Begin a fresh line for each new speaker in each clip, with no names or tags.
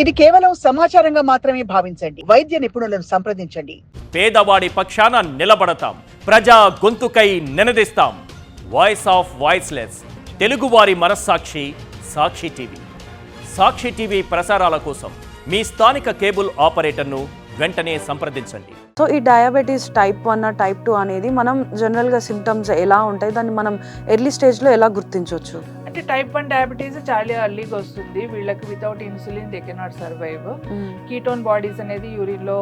ఇది కేవలం సమాచారంగా మాత్రమే భావించండి. వైద్య నిపుణులను సంప్రదించండి.
పేదవాడి పక్షాన నిలబడతాం, ప్రజా గొంతుకై నినదిస్తాం. వాయిస్ ఆఫ్ వాయిస్లెస్, తెలుగువారి మనస్సాక్షి, సాక్షి టీవీ. సాక్షి టీవీ ప్రసారాల కోసం మీ స్థానిక కేబుల్ ఆపరేటర్ను వెంటనే సంప్రదించండి.
సో ఈ డయాబెటీస్ టైప్ 1 టైప్ 2 అనేది మనం జనరల్గా సిమ్టమ్స్ ఎలా ఉంటాయి, దాన్ని మనం ఎర్లీ స్టేజ్లో ఎలా గుర్తించవచ్చు?
అంటే టైప్ 1 డయాబెటీస్ చాలా ఎర్లీగా వస్తుంది. వీళ్ళకి without insulin they cannot survive. Ketone bodies అనేది యూరిన్లో.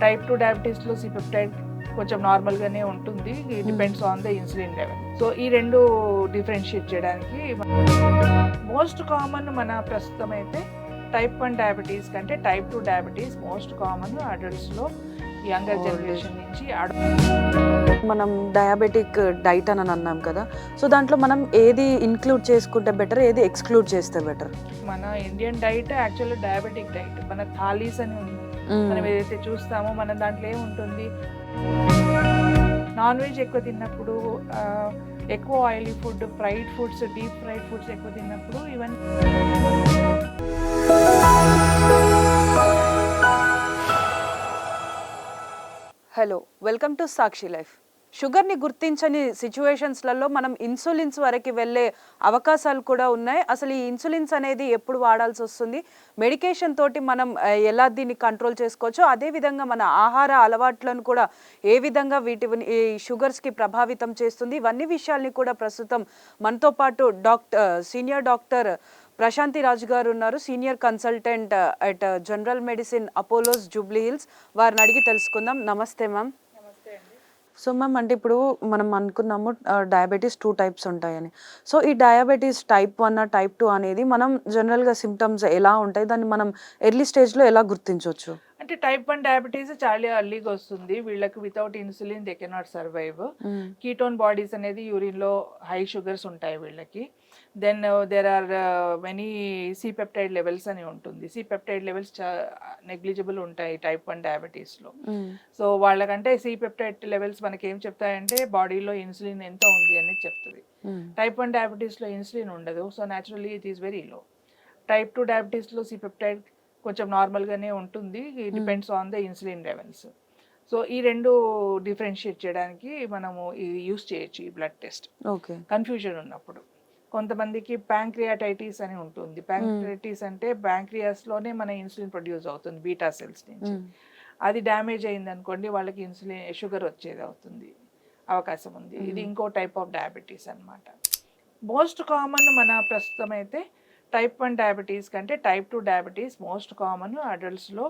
టైప్ 2 డయాబెటీస్లో సిపెప్టైడ్ కొంచెం నార్మల్గానే ఉంటుంది, depends on the insulin level. So ఈ రెండు డిఫరెన్షియేట్ చేయడానికి మోస్ట్ కామన్ మన ప్రస్తుతం అయితే టైప్ 1 డయాబెటీస్ కంటే టైప్ 2 డయాబెటీస్ మోస్ట్ కామన్ అడల్ట్స్లో, యంగర్ జనరేషన్ నుంచి.
మనం డయాబెటిక్ డైట్ అని అన్నాం కదా, సో దాంట్లో మనం ఏది ఇన్క్లూడ్ చేసుకుంటే బెటర్, ఏది ఎక్స్క్లూడ్ చేస్తే బెటర్?
మన Indian diet actually diabetic diet. మన థాలీస్ అని ఉంది, మనం ఏదైతే చూస్తామో మన దాంట్లో ఏముంటుంది, నాన్ వెజ్ ఎక్కువ తిన్నప్పుడు, ఎక్కువ oily food, fried foods, deep fried foods ఎక్కువ తిన్నప్పుడు ఇవన్నీ.
Hello, welcome to Sakshi life. షుగర్ని గుర్తించని సిచ్యువేషన్స్లలో మనం ఇన్సులిన్స్ వరకు వెళ్ళే అవకాశాలు కూడా ఉన్నాయి. అసలు ఈ ఇన్సులిన్స్ అనేది ఎప్పుడు వాడాల్సి వస్తుంది, మెడికేషన్ తోటి మనం ఎలా దీన్ని కంట్రోల్ చేసుకోవచ్చు, అదేవిధంగా మన ఆహార అలవాట్లను కూడా ఏ విధంగా ఈ షుగర్స్కి ప్రభావితం చేస్తుంది, ఇవన్నీ విషయాల్ని కూడా ప్రస్తుతం మనతో పాటు సీనియర్ డాక్టర్ ప్రశాంతి రాజు గారు ఉన్నారు, senior consultant at general medicine Apollos Jubilee hills. వారిని అడిగి తెలుసుకుందాం. నమస్తే మ్యామ్. సో మ్యామ్, అంటే ఇప్పుడు మనం అనుకున్నాము డయాబెటీస్ 2 టైప్స్ ఉంటాయని. సో ఈ డయాబెటీస్ టైప్ 1 టైప్ 2 అనేది మనం జనరల్గా సిమ్టమ్స్ ఎలా ఉంటాయి, దాన్ని మనం ఎర్లీ స్టేజ్లో ఎలా గుర్తించవచ్చు?
అంటే టైప్ 1 డయాబెటీస్ చాలా ఎర్లీగా వస్తుంది. వీళ్ళకి without insulin they cannot survive. Ketone bodies అనేది యూరిన్లో హై షుగర్స్ ఉంటాయి వీళ్ళకి. Then there are many C peptide levels అని ఉంటుంది. సి పెప్టైడ్ లెవెల్స్ నెగ్లిజిబుల్ ఉంటాయి టైప్ 1 డయాబెటీస్లో. సో వాళ్ళకంటే సి పెప్టైడ్ లెవెల్స్ మనకి ఏం చెప్తాయంటే బాడీలో ఇన్సులిన్ ఎంత ఉంది అనేది చెప్తుంది. టైప్ 1 డయాబెటీస్లో ఇన్సులిన్ ఉండదు, so naturally it is very low. Type 2 డయాబెటీస్లో సి పెప్టైడ్ కొంచెం నార్మల్గానే ఉంటుంది, depends on the insulin levels. So ఈ రెండు డిఫరెన్షియేట్ చేయడానికి మనము ఇది యూస్ చేయొచ్చు, ఈ బ్లడ్ టెస్ట్.
ఓకే.
కన్ఫ్యూజన్ ఉన్నప్పుడు కొంతమందికి ప్యాంక్రియాటైటిస్ అని ఉంటుంది. ప్యాంక్రియాటైటిస్ అంటే ప్యాంక్రియాస్లోనే మన ఇన్సులిన్ ప్రొడ్యూస్ అవుతుంది బీటా సెల్స్ నుంచి. అది డ్యామేజ్ అయింది అనుకోండి, వాళ్ళకి షుగర్ వచ్చేది అవుతుంది, అవకాశం ఉంది. ఇది ఇంకో టైప్ ఆఫ్ డయాబెటీస్ అన్నమాట. మోస్ట్ కామన్ మన ప్రస్తుతం అయితే టైప్ 1 డయాబెటీస్ కంటే టైప్ 2 డయాబెటీస్ మోస్ట్ కామన్ అడల్ట్స్లో,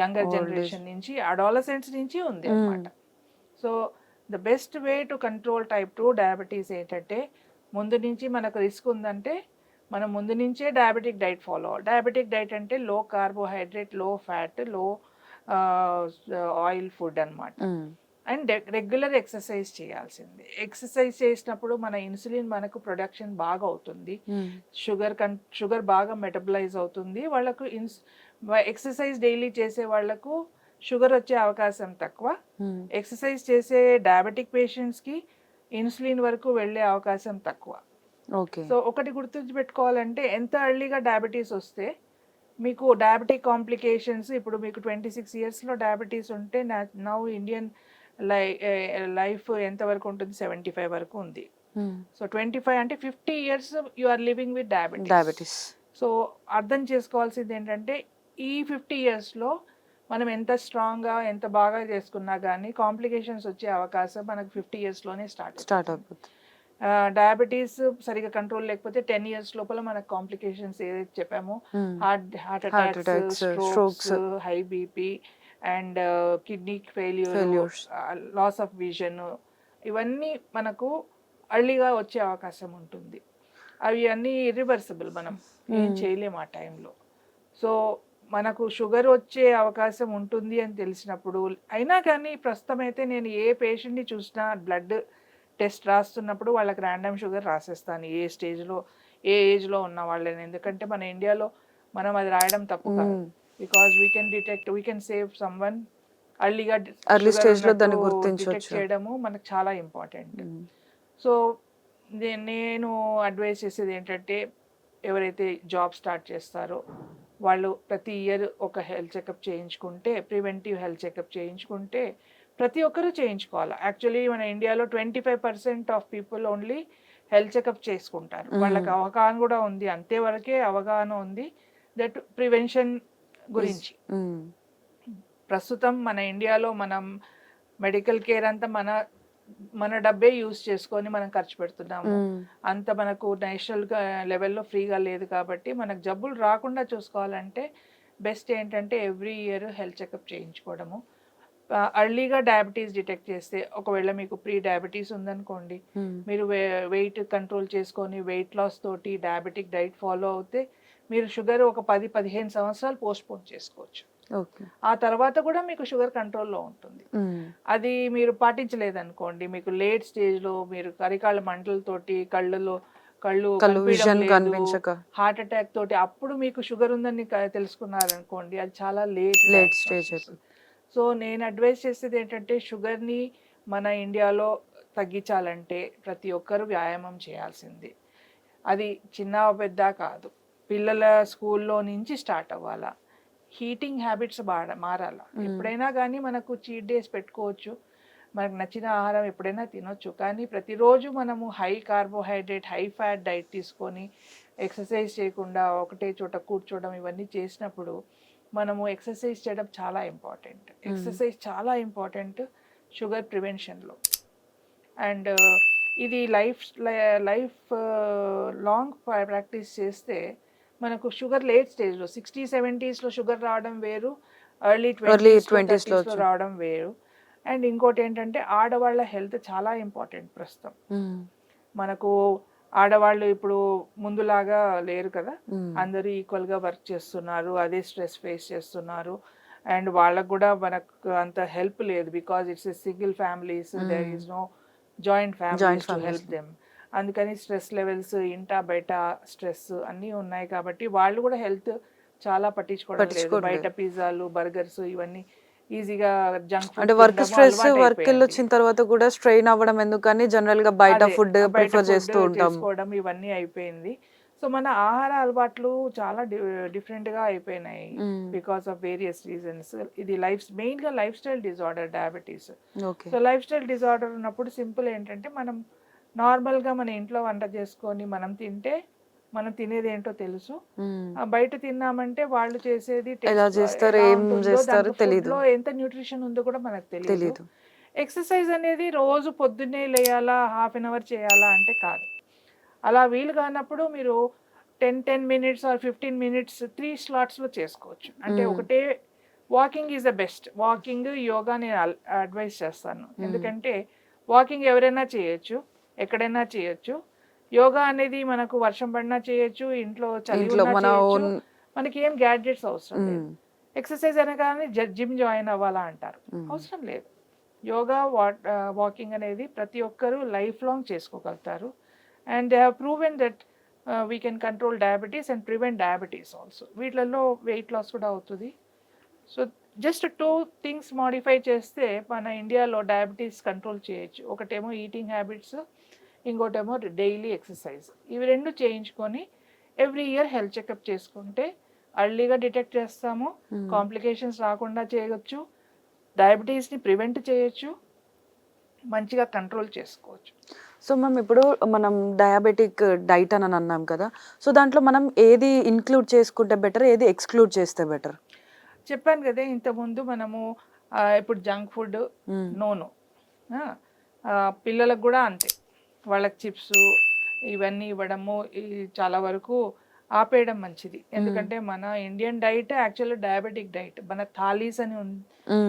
యంగర్ జనరేషన్ నుంచి, అడాలసెంట్స్ నుంచి ఉంది అన్నమాట. So the best way to control type 2 diabetes ఏంటంటే, ముందు నుంచి మనకు రిస్క్ ఉందంటే మనం ముందు నుంచే డయాబెటిక్ డైట్ ఫాలో అవ్వాలి. డయాబెటిక్ డైట్ అంటే low carbohydrate, low fat, low oil food అన్నమాట. అండ్ రెగ్యులర్ ఎక్సర్సైజ్ చేయాల్సింది. ఎక్సర్సైజ్ చేసినప్పుడు మన ఇన్సులిన్ మనకు ప్రొడక్షన్ బాగా అవుతుంది, షుగర్ బాగా మెటబలైజ్ అవుతుంది. వాళ్ళకు ఎక్సర్సైజ్ డైలీ చేసే వాళ్ళకు షుగర్ వచ్చే అవకాశం తక్కువ. ఎక్సర్సైజ్ చేసే డయాబెటిక్ పేషెంట్స్కి ఇన్సులిన్ వరకు వెళ్ళే అవకాశం తక్కువ.
ఓకే.
సో ఒకటి గుర్తుంచుపెట్టుకోవాలంటే, ఎంత ఎర్లీగా డయాబెటీస్ వస్తే మీకు డయాబెటిక్ కాంప్లికేషన్స్, ఇప్పుడు మీకు 26 ఇయర్స్లో డయాబెటీస్ ఉంటే నౌ ఇండియన్ లైఫ్ ఎంతవరకు ఉంటుంది, 75 వరకు ఉంది. సో 25 అంటే 50 years you are living with diabetes. So అర్థం చేసుకోవాల్సింది ఏంటంటే, ఈ 50 ఇయర్స్లో మనం ఎంత స్ట్రాంగ్గా, ఎంత బాగా చేసుకున్నా కానీ కాంప్లికేషన్స్ వచ్చే అవకాశం మనకు 50 ఇయర్స్లోనే స్టార్ట్ అవుతుంది. డయాబెటీస్ సరిగా కంట్రోల్ లేకపోతే 10 ఇయర్స్ లోపల మనకు కాంప్లికేషన్స్ ఏదైతే చెప్పామో, heart attacks, strokes, high BP and kidney failure, loss of vision, ఇవన్నీ మనకు అర్లీగా వచ్చే అవకాశం ఉంటుంది. అవి అన్నీ ఇర్రివర్సిబుల్, మనం ఏం చేయలేము ఆ టైంలో. సో మనకు షుగర్ వచ్చే అవకాశం ఉంటుంది అని తెలిసినప్పుడు, అయినా కానీ ప్రస్తుతం అయితే నేను ఏ పేషెంట్ని చూసినా బ్లడ్ టెస్ట్ రాస్తున్నప్పుడు వాళ్ళకి ర్యాండమ్ షుగర్ రాసేస్తాను, ఏ స్టేజ్లో, ఏ ఏజ్లో ఉన్న వాళ్ళని. ఎందుకంటే మన ఇండియాలో మనం అది రాయడం తప్పు కాదు, because we can save someone అర్లీగా. డిటెక్ట్ చేయడము మనకు చాలా ఇంపార్టెంట్. సో నేను అడ్వైస్ చేసేది ఏంటంటే, ఎవరైతే జాబ్ స్టార్ట్ చేస్తారో వాళ్ళు ప్రతి ఇయర్ ఒక హెల్త్ చెకప్ చేయించుకుంటే, ప్రివెంటివ్ హెల్త్ చెకప్ చేయించుకుంటే, ప్రతి ఒక్కరూ చేయించుకోవాలి. యాక్చువల్లీ మన ఇండియాలో 25% of people only health checkup చేసుకుంటారు. వాళ్ళకి అవగాహన కూడా ఉంది, అంతే వరకే అవగాహన ఉంది దట్ ప్రివెన్షన్ గురించి. ప్రస్తుతం మన ఇండియాలో మనం మెడికల్ కేర్ అంతా మన డబ్బే యూజ్ చేసుకొని మనం ఖర్చు పెడుతున్నాము. అంత మనకు నేషనల్ లెవెల్లో ఫ్రీగా లేదు కాబట్టి మనకు జబ్బులు రాకుండా చూసుకోవాలంటే బెస్ట్ ఏంటంటే ఎవ్రీ ఇయర్ హెల్త్ చెకప్ చేయించుకోవడము. అర్లీగా డయాబెటీస్ డిటెక్ట్ చేస్తే, ఒకవేళ మీకు ప్రీ డయాబెటీస్ ఉందనుకోండి, మీరు వెయిట్ కంట్రోల్ చేసుకొని వెయిట్ లాస్ తోటి డయాబెటిక్ డైట్ ఫాలో అవుతే మీరు షుగర్ ఒక 10-15 సంవత్సరాలు పోస్ట్పోన్ చేసుకోవచ్చు. ఆ తర్వాత కూడా మీకు షుగర్ కంట్రోల్లో ఉంటుంది. అది మీరు పాటించలేదనుకోండి, మీకు లేట్ స్టేజ్లో మీరు కరికాళ్ళ మంటలతోటి కళ్ళు హార్ట్ అటాక్ తోటి అప్పుడు మీకు షుగర్ ఉందని తెలుసుకున్నారనుకోండి, అది చాలా లేట్ స్టేజ్. సో నేను అడ్వైస్ చేసేది ఏంటంటే, షుగర్ని మన ఇండియాలో తగ్గించాలంటే ప్రతి ఒక్కరు వ్యాయామం చేయాల్సింది. అది చిన్న పెద్ద కాదు, పిల్లల స్కూల్లో నుంచి స్టార్ట్ అవ్వాలా. హీటింగ్ హ్యాబిట్స్ మారాలా. ఎప్పుడైనా కానీ మనకు చీట్ డేస్ పెట్టుకోవచ్చు, మనకు నచ్చిన ఆహారం ఎప్పుడైనా తినొచ్చు, కానీ ప్రతిరోజు మనము high carbohydrate high fat diet తీసుకొని ఎక్సర్సైజ్ చేయకుండా ఒకటే చోట కూర్చోవడం ఇవన్నీ చేసినప్పుడు మనము ఎక్సర్సైజ్ చేయడం చాలా ఇంపార్టెంట్. ఎక్సర్సైజ్ చాలా ఇంపార్టెంట్ షుగర్ ప్రివెన్షన్లో. అండ్ ఇది లైఫ్ లాంగ్ ప్రాక్టీస్ చేస్తే మనకు షుగర్ లేట్ స్టేజ్లో 60-70s షుగర్ రావడం వేరు, ఎర్లీ 20s రావడం వేరు. అండ్ ఇంకోటి ఏంటంటే ఆడవాళ్ళ హెల్త్ చాలా ఇంపార్టెంట్ ప్రస్తుతం. మనకు ఆడవాళ్ళు ఇప్పుడు ముందులాగా లేరు కదా, అందరూ ఈక్వల్గా వర్క్ చేస్తున్నారు, అదే స్ట్రెస్ ఫేస్ చేస్తున్నారు. అండ్ వాళ్ళకు కూడా మనకు అంత హెల్ప్ లేదు, because it's single families, there is no joint families to help them. అందుకని స్ట్రెస్ లెవెల్స్ ఇంటా బయట స్ట్రెస్ అన్నీ ఉన్నాయి కాబట్టి వాళ్ళు కూడా హెల్త్ చాలా పట్టించుకోవడం లేదు. బయట పిజ్జాలు బర్గర్స్ ఇవన్నీ ఈజీగా జంక్ ఫుడ్,
అంటే వర్క్ స్ట్రెస్, వర్క్ వచ్చిన తర్వాత కూడా స్ట్రెయిన్ అవ్వడం ఎందుకని జనరల్ గా బయట ఫుడ్ ప్రిఫర్ చేస్తూ ఉంటాం,
ఇవన్నీ అయిపోయింది. సో మన ఆహార అలవాట్లు చాలా డిఫరెంట్ గా అయిపోయినాయి బికాస్ ఆఫ్ వేరియస్ రీజన్స్. ఇది మెయిన్ గా life style disorder diabetes. So life style disorder ఉన్నప్పుడు సింపుల్ ఏంటంటే, మనం నార్మల్ గా మన ఇంట్లో వంట చేసుకొని మనం తింటే మనం తినేది ఏంటో తెలుసు. బయట తిన్నామంటే వాళ్ళు చేసేది ఎంత న్యూట్రిషన్ ఉందో కూడా మనకు తెలియదు. ఎక్సర్సైజ్ అనేది రోజు పొద్దున్నే లేయాలా, హాఫ్ అన్ అవర్ చేయాలా అంటే కాదు. అలా వీలు కానప్పుడు మీరు 10 minutes ఆర్ 15 minutes 3 slots చేసుకోవచ్చు. అంటే ఒకటే walking is the best. Walking, yoga నేను అడ్వైస్ చేస్తాను. ఎందుకంటే వాకింగ్ ఎవరైనా చేయొచ్చు, ఎక్కడైనా చేయొచ్చు. యోగా అనేది మనకు వర్షం పడినా చేయొచ్చు, ఇంట్లో చలి ఉన్నా చేయొచ్చు, మనకి ఏం గ్యాడ్జెట్స్ అవసరం లేదు. ఎక్సర్సైజ్ అనగానే జిమ్ జాయిన్ అవ్వాలా అంటారు, అవసరం లేదు. యోగా వాకింగ్ అనేది ప్రతి ఒక్కరూ లైఫ్ లాంగ్ చేసుకోగలుగుతారు. And they have proven that we can control diabetes and prevent diabetes also. వీటిలలో వెయిట్ లాస్ కూడా అవుతుంది. సో జస్ట్ 2 things మాడిఫై చేస్తే మన ఇండియాలో డయాబెటీస్ కంట్రోల్ చేయొచ్చు. ఒకటేమో ఈటింగ్ హ్యాబిట్స్, ఇంకోటేమో డైలీ ఎక్సర్సైజ్. ఇవి 2 చేయించుకొని ఎవ్రీ ఇయర్ హెల్త్ చెకప్ చేసుకుంటే అర్లీగా డిటెక్ట్ చేస్తాము, కాంప్లికేషన్స్ రాకుండా చేయొచ్చు, డయాబెటీస్ని ప్రివెంట్ చేయొచ్చు, మంచిగా కంట్రోల్ చేసుకోవచ్చు.
సో మ్యామ్, ఇప్పుడు మనం డయాబెటిక్ డైట్ అని అన్నాం కదా, సో దాంట్లో మనం ఏది ఇంక్లూడ్ చేసుకుంటే బెటర్, ఏది ఎక్స్క్లూడ్ చేస్తే బెటర్?
చెప్పాను కదా ఇంతకుముందు, మనము ఇప్పుడు జంక్ ఫుడ్ నోను, పిల్లలకు కూడా అంతే, వాళ్ళకి చిప్స్ ఇవన్నీ ఇవ్వడము చాలా వరకు ఆపేయడం మంచిది. ఎందుకంటే మన Indian diet actually diabetic diet. మన థాలీస్ అని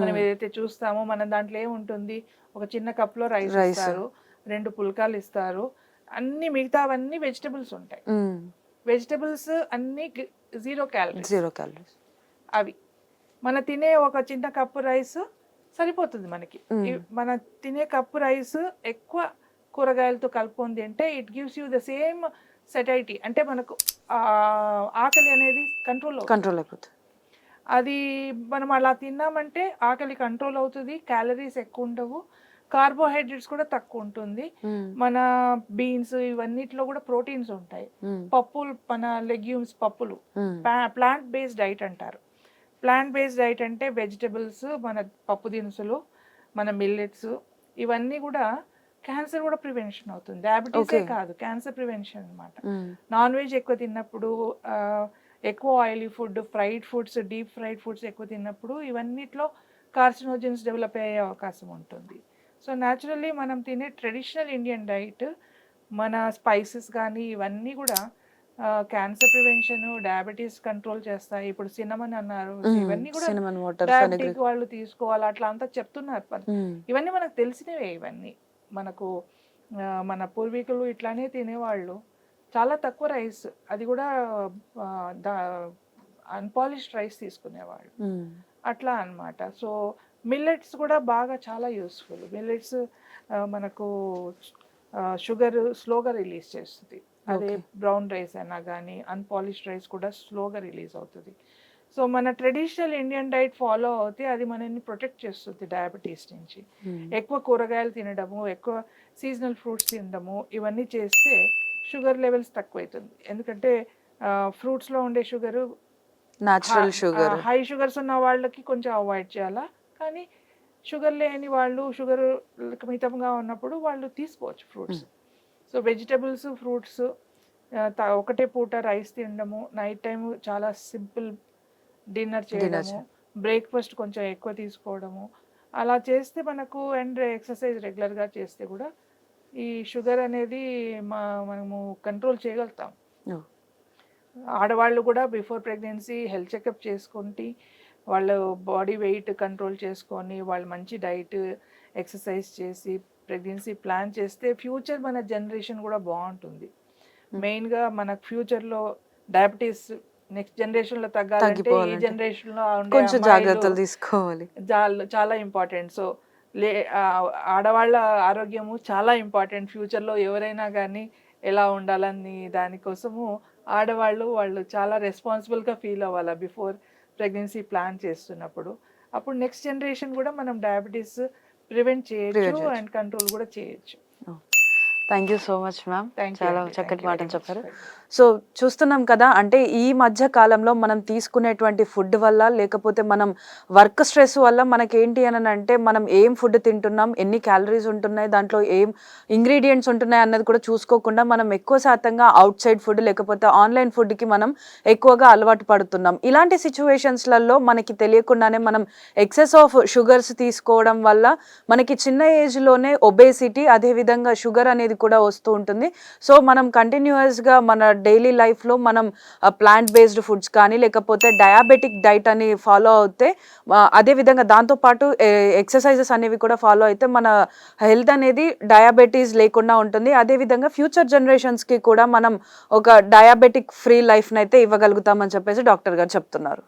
మనం ఏదైతే చూస్తామో మన దాంట్లో ఏముంటుంది, ఒక చిన్న కప్లో రైస్ ఇస్తారు, 2 పుల్కాలు ఇస్తారు, అన్ని మిగతావన్నీ వెజిటబుల్స్ ఉంటాయి. వెజిటబుల్స్ అన్ని 0 calories. అవి మన తినే ఒక చిన్న కప్పు రైస్ సరిపోతుంది మనకి. మన తినే కప్పు రైస్ ఎక్కువ కూరగాయలతో కలుపుకుంది అంటే it gives you the same సెటైటీ. అంటే మనకు ఆకలి అనేది కంట్రోల్ అయిపోతుంది. అది మనం అలా తిన్నామంటే ఆకలి కంట్రోల్ అవుతుంది, క్యాలరీస్ ఎక్కువ ఉండవు, కార్బోహైడ్రేట్స్ కూడా తక్కువ ఉంటుంది. మన బీన్స్ ఇవన్నిట్లో కూడా ప్రోటీన్స్ ఉంటాయి. పప్పులు, మన లెగ్యూమ్స్, పప్పులు ప్లాంట్ బేస్డ్ డైట్ అంటారు. ప్లాంట్ బేస్డ్ డైట్ అంటే వెజిటబుల్స్, మన పప్పు దినుసులు, మన మిల్లెట్స్, ఇవన్నీ కూడా క్యాన్సర్ కూడా ప్రివెన్షన్ అవుతుంది. డయాబెటీసే కాదు, క్యాన్సర్ ప్రివెన్షన్ అన్నమాట. నాన్ వెజ్ ఎక్కువ తిన్నప్పుడు, ఎక్కువ oily food, fried foods, deep fried foods ఎక్కువ తిన్నప్పుడు ఇవన్నిట్లో కార్సినోజన్స్ డెవలప్ అయ్యే అవకాశం ఉంటుంది. సో న్యాచురల్లీ మనం తినే ట్రెడిషనల్ ఇండియన్ డైట్, మన స్పైసెస్ కానీ ఇవన్నీ కూడా క్యాన్సర్ ప్రివెన్షన్, డయాబెటీస్ కంట్రోల్ చేస్తాయి. ఇప్పుడు సినమన్ అన్నారు, ఇవన్నీ కూడా డయాబెటిక్ వాళ్ళు తీసుకోవాలి, అట్లా అంతా చెప్తున్నారు. ఇవన్నీ మనకు తెలిసినవే. ఇవన్నీ మనకు మన పూర్వీకులు ఇట్లానే తినేవాళ్ళు. చాలా తక్కువ రైస్, అది కూడా అన్పాలిష్డ్ రైస్ తీసుకునేవాళ్ళు, అట్లా అన్నమాట. సో మిల్లెట్స్ కూడా బాగా చాలా యూస్ఫుల్. మిల్లెట్స్ మనకు షుగర్ స్లోగా రిలీజ్ చేస్తుంది. అదే బ్రౌన్ రైస్ అయినా కానీ అన్పాలిష్డ్ రైస్ కూడా స్లోగా రిలీజ్ అవుతుంది. సో మన ట్రెడిషనల్ ఇండియన్ డైట్ ఫాలో అవుతే అది మనల్ని ప్రొటెక్ట్ చేస్తుంది డయాబెటీస్ నుంచి. ఎక్కువ కూరగాయలు తినడము, ఎక్కువ సీజనల్ ఫ్రూట్స్ తినడము, ఇవన్నీ చేస్తే షుగర్ లెవెల్స్ తక్కువవుతుంది. ఎందుకంటే ఫ్రూట్స్లో ఉండే sugar
natural sugar,
high sugars ఉన్న వాళ్ళకి కొంచెం అవాయిడ్ చేయాలా, కానీ షుగర్ లేని వాళ్ళు, షుగర్ మితంగా ఉన్నప్పుడు వాళ్ళు తీసుకోవచ్చు ఫ్రూట్స్. సో వెజిటబుల్స్, ఫ్రూట్స్, ఒకటే పూట రైస్ తినడము, నైట్ టైం చాలా సింపుల్ డిన్నర్ చేయడము, బ్రేక్ఫాస్ట్ కొంచెం ఎక్కువ తీసుకోవడము, అలా చేస్తే మనకు, అండ్ ఎక్సర్సైజ్ రెగ్యులర్గా చేస్తే కూడా ఈ షుగర్ అనేది మనము కంట్రోల్ చేయగలుగుతాం. ఆడవాళ్ళు కూడా బిఫోర్ ప్రెగ్నెన్సీ హెల్త్ చెకప్ చేసుకుంటే వాళ్ళ బాడీ వెయిట్ కంట్రోల్ చేసుకొని, వాళ్ళు మంచి డైట్, ఎక్సర్సైజ్ చేసి ప్రెగ్నెన్సీ ప్లాన్ చేస్తే ఫ్యూచర్ మన జనరేషన్ కూడా బాగుంటుంది. మెయిన్గా మనకు ఫ్యూచర్లో డయాబెటీస్ నెక్స్ట్ జనరేషన్లో తగ్గాలంటే ఈ జనరేషన్లో
కొంచెం జాగ్రత్తలు తీసుకోవాలి,
చాలా ఇంపార్టెంట్. సో ఆడవాళ్ళ ఆరోగ్యము చాలా ఇంపార్టెంట్. ఫ్యూచర్లో ఎవరైనా కానీ ఎలా ఉండాలని దానికోసము వాళ్ళు చాలా రెస్పాన్సిబుల్గా ఫీల్ అవ్వాలి బిఫోర్ ప్రెగ్నెన్సీ ప్లాన్ చేస్తున్నప్పుడు. అప్పుడు నెక్స్ట్ జనరేషన్ కూడా మనం డయాబెటీస్ ప్రివెంట్ చేయొచ్చు అండ్ కంట్రోల్ కూడా చేయొచ్చు.
Thank you so much ma'am, చాలా చక్కటి మాటలు చెప్పారు.
Thank you.
సో చూస్తున్నాం కదా, అంటే ఈ మధ్య కాలంలో మనం తీసుకునేటువంటి ఫుడ్ వల్ల, లేకపోతే మనం వర్క్ స్ట్రెస్ వల్ల మనకేంటి అని అంటే, మనం ఏం ఫుడ్ తింటున్నాం, ఎన్ని క్యాలరీస్ ఉంటున్నాయి, దాంట్లో ఏం ఇంగ్రీడియంట్స్ ఉంటున్నాయి అన్నది కూడా చూసుకోకుండా మనం ఎక్కువ శాతంగా అవుట్ సైడ్ ఫుడ్ లేకపోతే ఆన్లైన్ ఫుడ్కి మనం ఎక్కువగా అలవాటు పడుతున్నాం. ఇలాంటి సిచ్యువేషన్స్లలో మనకి తెలియకుండానే మనం ఎక్సెస్ ఆఫ్ షుగర్స్ తీసుకోవడం వల్ల మనకి చిన్న ఏజ్లోనే ఒబేసిటీ, అదేవిధంగా షుగర్ అనేది కూడా వస్తూ ఉంటుంది. సో మనం కంటిన్యూస్గా మన డైలీ లైఫ్లో మనం ప్లాంట్ బేస్డ్ ఫుడ్స్ కానీ లేకపోతే డయాబెటిక్ డైట్ అని ఫాలో అవుతే, అదేవిధంగా దాంతోపాటు ఎక్సర్సైజెస్ అనేవి కూడా ఫాలో అయితే మన హెల్త్ అనేది డయాబెటీస్ లేకుండా ఉంటుంది. అదేవిధంగా ఫ్యూచర్ జనరేషన్స్కి కూడా మనం ఒక డయాబెటిక్ ఫ్రీ లైఫ్ని అయితే ఇవ్వగలుగుతామని చెప్పేసి డాక్టర్ గారు చెప్తున్నారు.